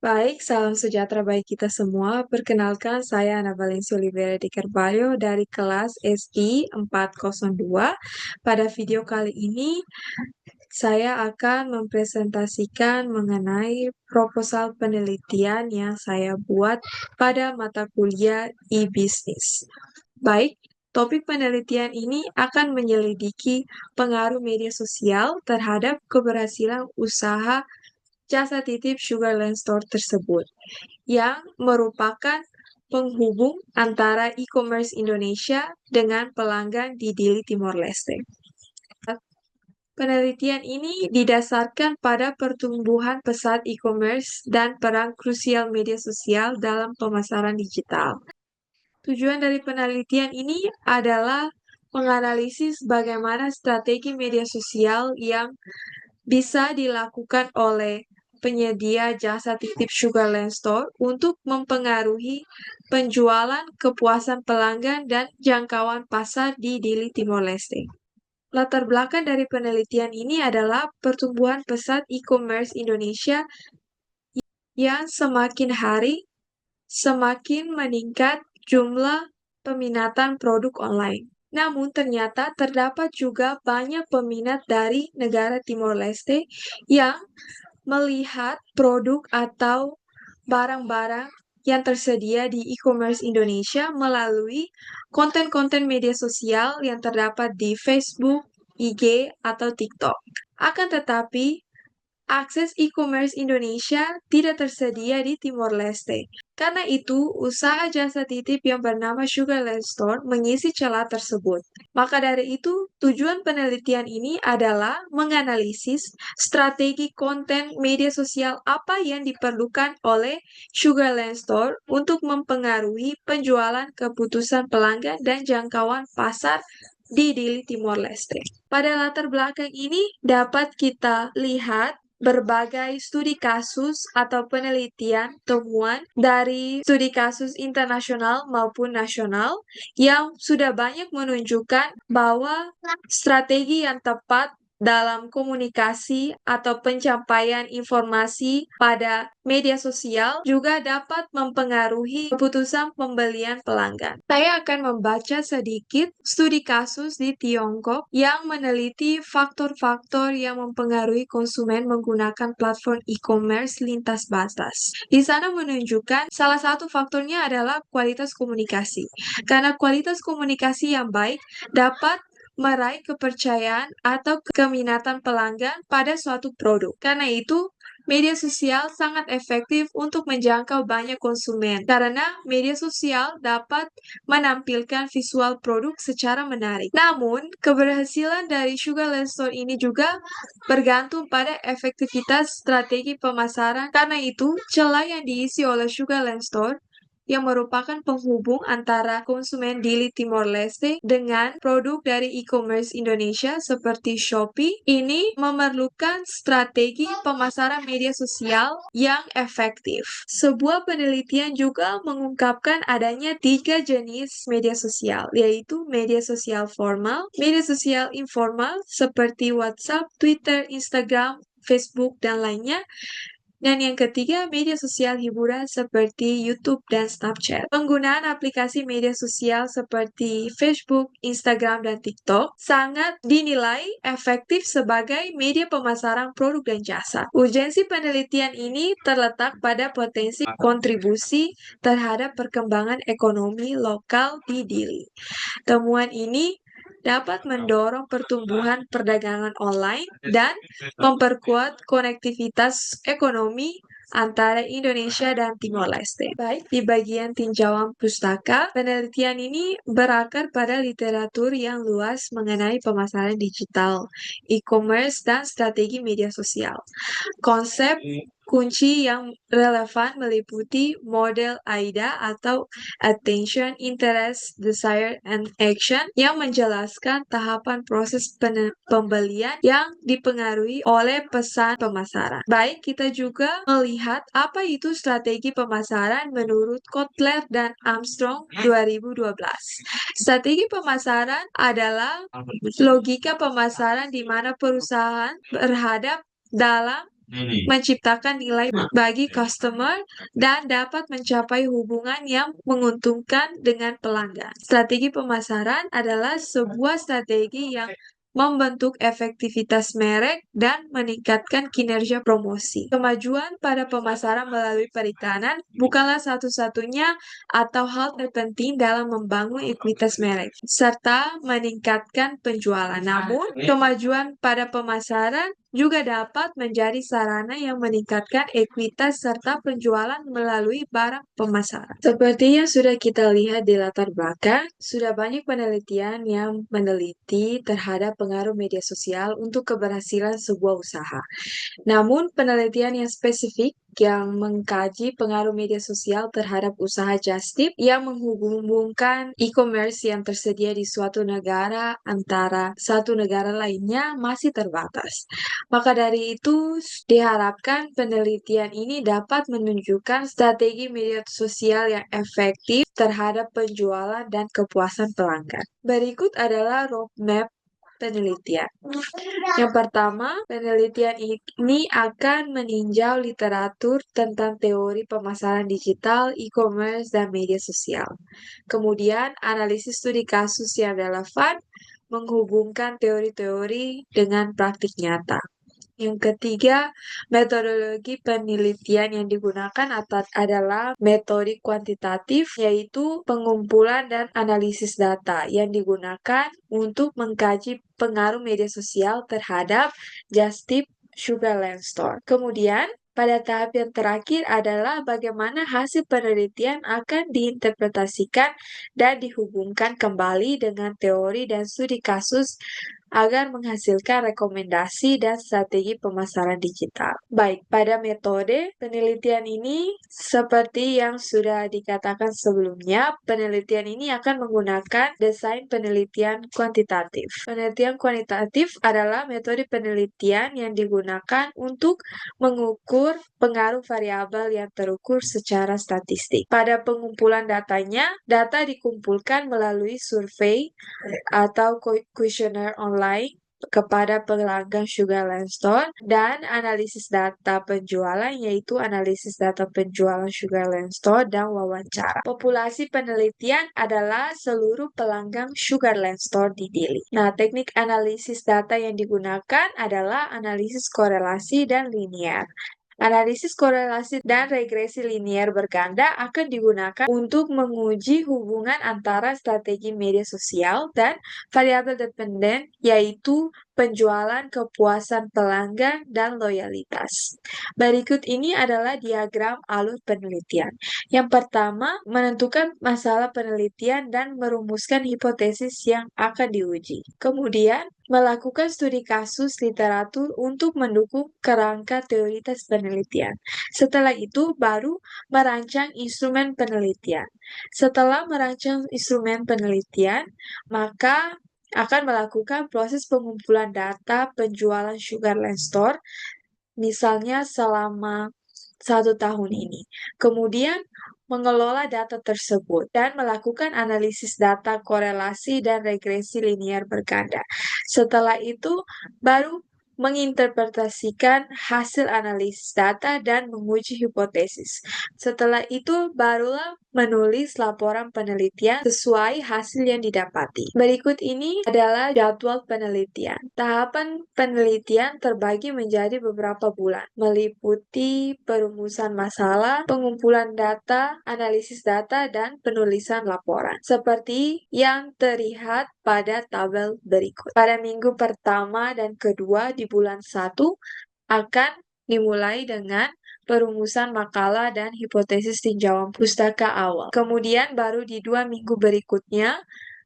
Baik, salam sejahtera bagi kita semua. Perkenalkan, saya Ana Valencia Oliveira de Carvalho dari kelas SI 402. Pada video kali ini, saya akan mempresentasikan mengenai proposal penelitian yang saya buat pada mata kuliah e-business. Baik, topik penelitian ini akan menyelidiki pengaruh media sosial terhadap keberhasilan usaha jasa titip Sugarland Store tersebut, yang merupakan penghubung antara e-commerce Indonesia dengan pelanggan di Dili Timor Leste. Penelitian ini didasarkan pada pertumbuhan pesat e-commerce dan peran krusial media sosial dalam pemasaran digital. Tujuan dari penelitian ini adalah menganalisis bagaimana strategi media sosial yang bisa dilakukan oleh penyedia jasa titip Sugarland Store untuk mempengaruhi penjualan, kepuasan pelanggan, dan jangkauan pasar di Dili Timor Leste. Latar belakang dari penelitian ini adalah pertumbuhan pesat e-commerce Indonesia yang semakin hari semakin meningkat jumlah peminatan produk online. Namun ternyata terdapat juga banyak peminat dari negara Timor Leste yang melihat produk atau barang-barang yang tersedia di e-commerce Indonesia melalui konten-konten media sosial yang terdapat di Facebook, IG, atau TikTok. Akan tetapi, akses e-commerce Indonesia tidak tersedia di Timor Leste. Karena itu, usaha jasa titip yang bernama Sugarland Store mengisi celah tersebut. Maka dari itu, tujuan penelitian ini adalah menganalisis strategi konten media sosial apa yang diperlukan oleh Sugarland Store untuk mempengaruhi penjualan, keputusan pelanggan, dan jangkauan pasar di Dili Timor Leste. Pada latar belakang ini dapat kita lihat berbagai studi kasus atau penelitian temuan dari studi kasus internasional maupun nasional yang sudah banyak menunjukkan bahwa strategi yang tepat dalam komunikasi atau pencapaian informasi pada media sosial juga dapat mempengaruhi keputusan pembelian pelanggan. Saya akan membaca sedikit studi kasus di Tiongkok yang meneliti faktor-faktor yang mempengaruhi konsumen menggunakan platform e-commerce lintas batas. Di sana menunjukkan salah satu faktornya adalah kualitas komunikasi. Karena kualitas komunikasi yang baik dapat meraih kepercayaan atau keminatan pelanggan pada suatu produk. Karena itu, media sosial sangat efektif untuk menjangkau banyak konsumen karena media sosial dapat menampilkan visual produk secara menarik. Namun, keberhasilan dari Sugarland Store ini juga bergantung pada efektivitas strategi pemasaran. Karena itu, celah yang diisi oleh Sugarland Store yang merupakan penghubung antara konsumen Dili Timor Leste dengan produk dari e-commerce Indonesia seperti Shopee, ini memerlukan strategi pemasaran media sosial yang efektif. Sebuah penelitian juga mengungkapkan adanya 3 jenis media sosial, yaitu media sosial formal, media sosial informal seperti WhatsApp, Twitter, Instagram, Facebook, dan lainnya, dan yang ketiga, media sosial hiburan seperti YouTube dan Snapchat. Penggunaan aplikasi media sosial seperti Facebook, Instagram, dan TikTok sangat dinilai efektif sebagai media pemasaran produk dan jasa. Urgensi penelitian ini terletak pada potensi kontribusi terhadap perkembangan ekonomi lokal di Dili. Temuan ini dapat mendorong pertumbuhan perdagangan online dan memperkuat konektivitas ekonomi antara Indonesia dan Timor Leste. Baik, di bagian tinjauan pustaka, penelitian ini berakar pada literatur yang luas mengenai pemasaran digital, e-commerce, dan strategi media sosial. Konsep kunci yang relevan meliputi model AIDA atau Attention, Interest, Desire, and Action yang menjelaskan tahapan proses pembelian yang dipengaruhi oleh pesan pemasaran. Baik, kita juga melihat apa itu strategi pemasaran menurut Kotler dan Armstrong 2012. Strategi pemasaran adalah logika pemasaran di mana perusahaan berhadap dalam menciptakan nilai bagi customer, dan dapat mencapai hubungan yang menguntungkan dengan pelanggan. Strategi pemasaran adalah sebuah strategi yang membentuk efektivitas merek dan meningkatkan kinerja promosi. Kemajuan pada pemasaran melalui periklanan bukanlah satu-satunya atau hal terpenting dalam membangun ekuitas merek, serta meningkatkan penjualan. Namun, kemajuan pada pemasaran juga dapat menjadi sarana yang meningkatkan ekuitas serta penjualan melalui barang pemasaran. Seperti yang sudah kita lihat di latar belakang, sudah banyak penelitian yang meneliti terhadap pengaruh media sosial untuk keberhasilan sebuah usaha. Namun, penelitian yang spesifik yang mengkaji pengaruh media sosial terhadap usaha just tip yang menghubungkan e-commerce yang tersedia di suatu negara antara satu negara lainnya masih terbatas. Maka dari itu, diharapkan penelitian ini dapat menunjukkan strategi media sosial yang efektif terhadap penjualan dan kepuasan pelanggan. Berikut adalah roadmap penelitian. Yang pertama, penelitian ini akan meninjau literatur tentang teori pemasaran digital, e-commerce, dan media sosial. Kemudian, analisis studi kasus yang relevan, menghubungkan teori-teori dengan praktik nyata. Yang ketiga, metodologi penelitian yang digunakan adalah metode kuantitatif, yaitu pengumpulan dan analisis data yang digunakan untuk mengkaji pengaruh media sosial terhadap Just Tip Sugarland Store. Kemudian, pada tahap yang terakhir adalah bagaimana hasil penelitian akan diinterpretasikan dan dihubungkan kembali dengan teori dan studi kasus agar menghasilkan rekomendasi dan strategi pemasaran digital. Baik, pada metode penelitian ini, seperti yang sudah dikatakan sebelumnya, penelitian ini akan menggunakan desain penelitian kuantitatif. Penelitian kuantitatif adalah metode penelitian yang digunakan untuk mengukur pengaruh variabel yang terukur secara statistik. Pada pengumpulan datanya, data dikumpulkan melalui survei atau kuesioner online kepada pelanggan Sugarland Store dan analisis data penjualan, yaitu analisis data penjualan Sugarland Store dan wawancara. Populasi penelitian adalah seluruh pelanggan Sugarland Store di Dili. Nah, teknik analisis data yang digunakan adalah analisis korelasi dan linear. Analisis korelasi dan regresi linier berganda akan digunakan untuk menguji hubungan antara strategi media sosial dan variabel dependen, yaitu penjualan, kepuasan pelanggan, dan loyalitas. Berikut ini adalah diagram alur penelitian. Yang pertama, menentukan masalah penelitian dan merumuskan hipotesis yang akan diuji. Kemudian, melakukan studi kasus literatur untuk mendukung kerangka teoritis penelitian. Setelah itu, baru merancang instrumen penelitian. Setelah merancang instrumen penelitian, maka akan melakukan proses pengumpulan data penjualan Sugarland Store, misalnya selama 1 tahun ini. Kemudian, mengelola data tersebut dan melakukan analisis data korelasi dan regresi linear berganda. Setelah itu, baru menginterpretasikan hasil analisis data dan menguji hipotesis. Setelah itu, barulah menulis laporan penelitian sesuai hasil yang didapati. Berikut ini adalah jadwal penelitian. Tahapan penelitian terbagi menjadi beberapa bulan, meliputi perumusan masalah, pengumpulan data, analisis data, dan penulisan laporan. Seperti yang terlihat pada tabel berikut. Pada minggu pertama dan kedua di bulan 1 akan dimulai dengan perumusan makalah dan hipotesis tinjauan pustaka awal. Kemudian baru di 2 minggu berikutnya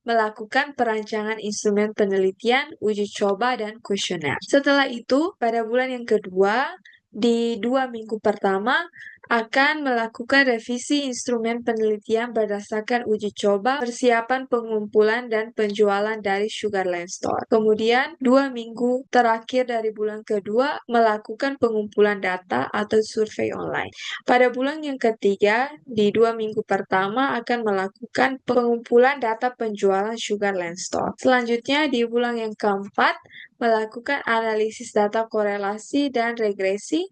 melakukan perancangan instrumen penelitian, uji coba, dan kuesioner. Setelah itu, pada bulan yang kedua, di 2 minggu pertama, akan melakukan revisi instrumen penelitian berdasarkan uji coba, persiapan pengumpulan dan penjualan dari Sugarland Store. Kemudian, 2 minggu terakhir dari bulan kedua, melakukan pengumpulan data atau survei online. Pada bulan yang ketiga, di 2 minggu pertama akan melakukan pengumpulan data penjualan Sugarland Store. Selanjutnya, di bulan yang keempat, melakukan analisis data korelasi dan regresi,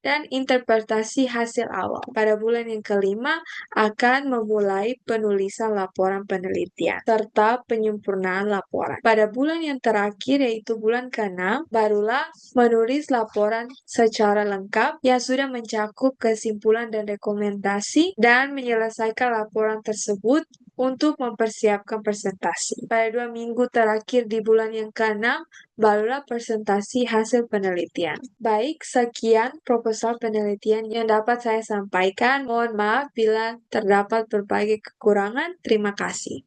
dan interpretasi hasil awal. Pada bulan yang kelima, akan memulai penulisan laporan penelitian, serta penyempurnaan laporan. Pada bulan yang terakhir, yaitu bulan ke-6, barulah menulis laporan secara lengkap yang sudah mencakup kesimpulan dan rekomendasi, dan menyelesaikan laporan tersebut untuk mempersiapkan presentasi. Pada 2 minggu terakhir di bulan yang ke-6, barulah presentasi hasil penelitian. Baik, sekian proposal penelitian yang dapat saya sampaikan. Mohon maaf bila terdapat berbagai kekurangan. Terima kasih.